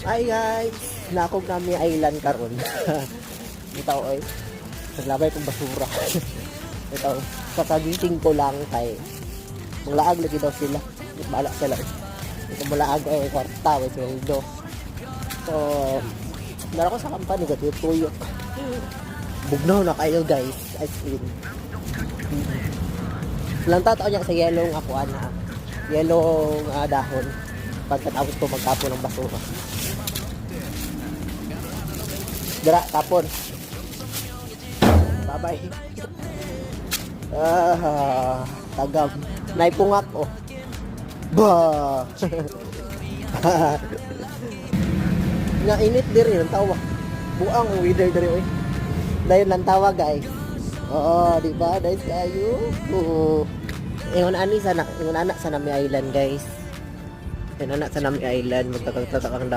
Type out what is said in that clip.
Hi guys, nakog kami island karon. Ito oy. Naglabay kong basura. Ito, kakagising ko lang kay mulaag lagi daw sila. Bala sila. Ito mulaag ay kwarta, ay sweldo. So, nara ko sa company ko tuyo. Bugnaw na kayo guys, ice cream. Lang tatao niya sa yellow ako ana. Yellow dahon. Pagkatapos ko magtapon ng basura. Dara, tapon. Bye-bye. Tagam. Naipungak, oh. Bah! Nainit diri ang tawa. Buang ang weather diri, oy. Dayon lang tawa, guys. Oo, di ba? Nice kayo. Ingon anak sa Nami Island, guys. Ingon anak sa Nami Island, magtatakang